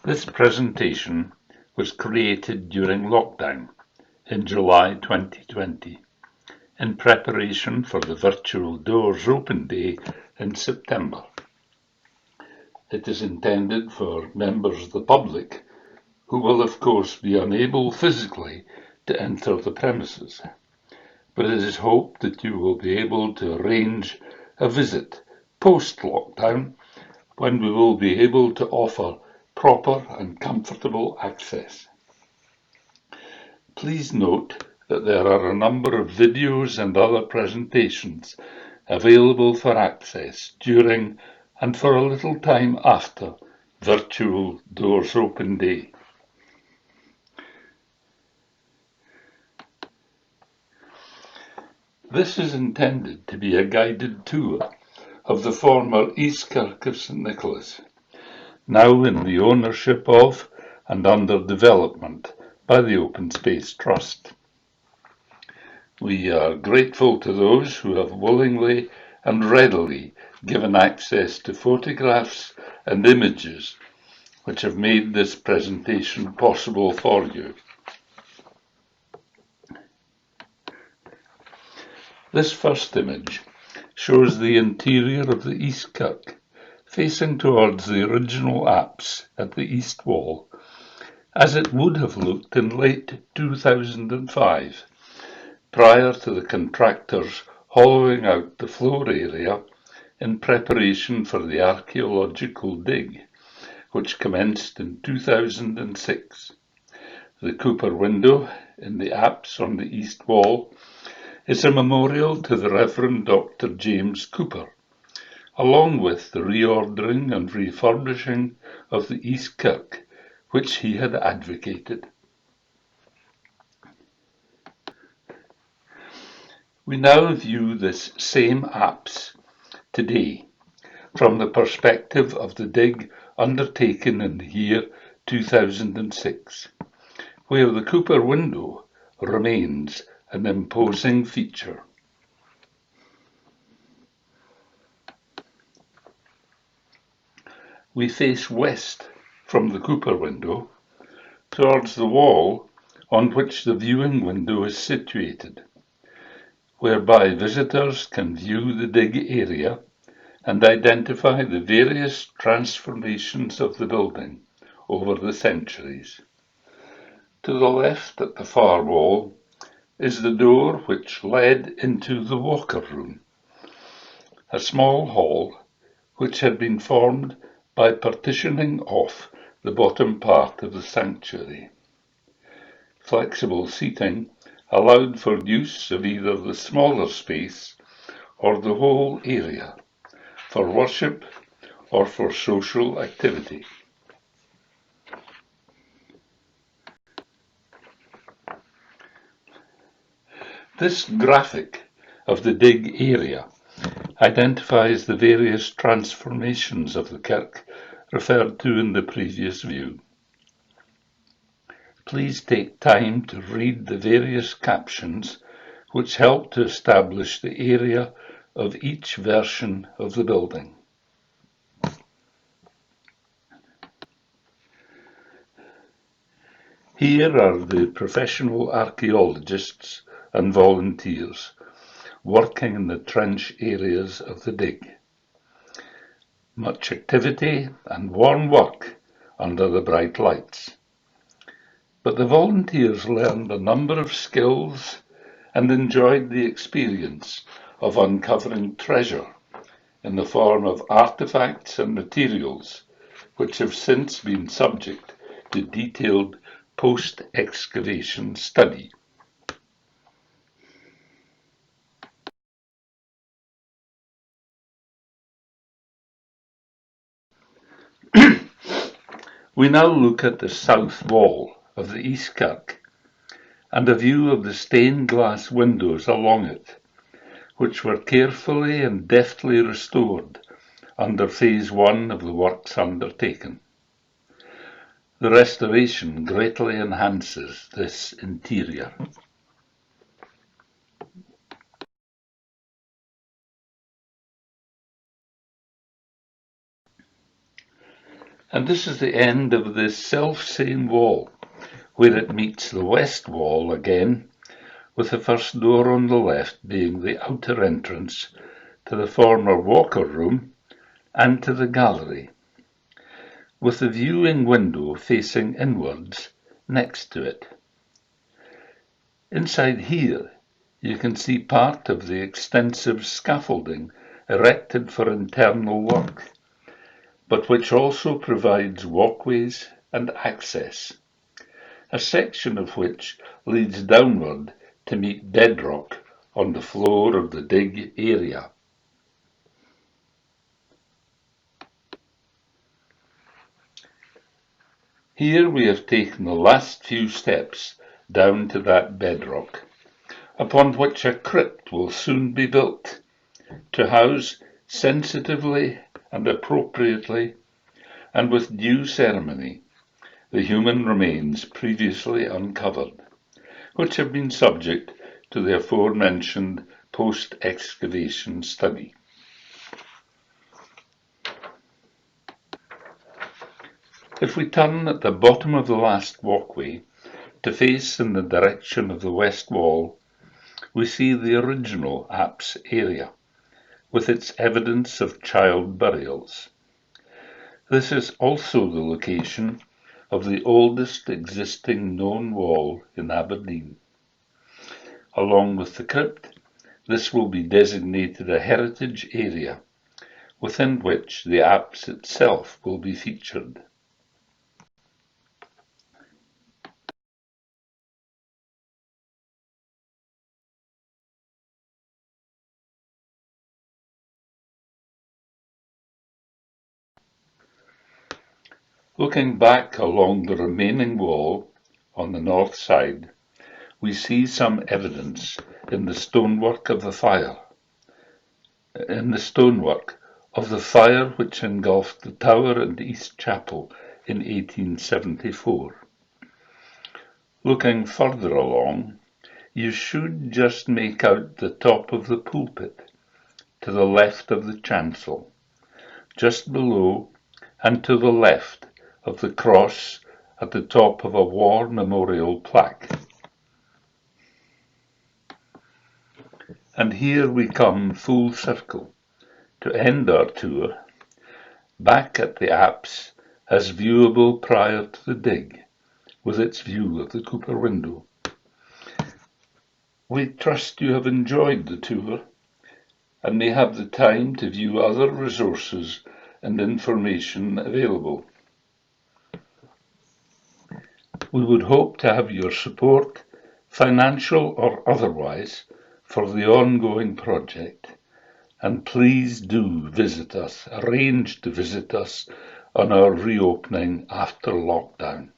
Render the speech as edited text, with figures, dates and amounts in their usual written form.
This presentation was created during lockdown in July 2020 in preparation for the virtual Doors Open Day in September. It is intended for members of the public who will of course be unable physically to enter the premises, but it is hoped that you will be able to arrange a visit post-lockdown when we will be able to offer proper and comfortable access. Please note that there are a number of videos and other presentations available for access during and for a little time after virtual Doors Open Day. This is intended to be a guided tour of the former East Kirk of St Nicholas, now in the ownership of and under development by the Open Space Trust. We are grateful to those who have willingly and readily given access to photographs and images which have made this presentation possible for you. This first image shows the interior of the East Kirk, facing towards the original apse at the east wall, as it would have looked in late 2005, prior to the contractors hollowing out the floor area in preparation for the archaeological dig, which commenced in 2006. The Cooper window in the apse on the east wall is a memorial to the Reverend Dr. James Cooper, along with the reordering and refurbishing of the East Kirk, which he had advocated. We now view this same apse today from the perspective of the dig undertaken in the year 2006, where the Cooper window remains an imposing feature. We face west from the Cooper window towards the wall on which the viewing window is situated, whereby visitors can view the dig area and identify the various transformations of the building over the centuries. To the left at the far wall is the door which led into the Walker Room, a small hall which had been formed by partitioning off the bottom part of the sanctuary. Flexible seating allowed for use of either the smaller space or the whole area for worship or for social activity. This graphic of the dig area identifies the various transformations of the kirk referred to in the previous view. Please take time to read the various captions which help to establish the area of each version of the building. Here are the professional archaeologists and volunteers working in the trench areas of the dig. Much activity and warm work under the bright lights. But the volunteers learned a number of skills and enjoyed the experience of uncovering treasure in the form of artifacts and materials which have since been subject to detailed post-excavation study. We now look at the south wall of the East Kirk and a view of the stained glass windows along it, which were carefully and deftly restored under Phase 1 of the works undertaken. The restoration greatly enhances this interior. And this is the end of this self-same wall, where it meets the west wall again, with the first door on the left being the outer entrance to the former Walker Room and to the gallery, with the viewing window facing inwards next to it. Inside here, you can see part of the extensive scaffolding erected for internal work, but which also provides walkways and access, a section of which leads downward to meet bedrock on the floor of the dig area. Here we have taken the last few steps down to that bedrock, upon which a crypt will soon be built, to house sensitively and appropriately, and with due ceremony, the human remains previously uncovered, which have been subject to the aforementioned post-excavation study. If we turn at the bottom of the last walkway to face in the direction of the west wall, we see the original apse area, with its evidence of child burials. This is also the location of the oldest existing known wall in Aberdeen. Along with the crypt, this will be designated a heritage area, within which the apse itself will be featured. Looking back along the remaining wall on the north side, we see some evidence in the stonework of the fire. Which engulfed the tower and east chapel in 1874. Looking further along, you should just make out the top of the pulpit to the left of the chancel, just below and to the left of the cross at the top of a war memorial plaque. And here we come full circle to end our tour back at the apse as viewable prior to the dig, with its view of the Cooper window. We trust you have enjoyed the tour and may have the time to view other resources and information available. We would hope to have your support, financial or otherwise, for the ongoing project, and please do arrange to visit us on our reopening after lockdown.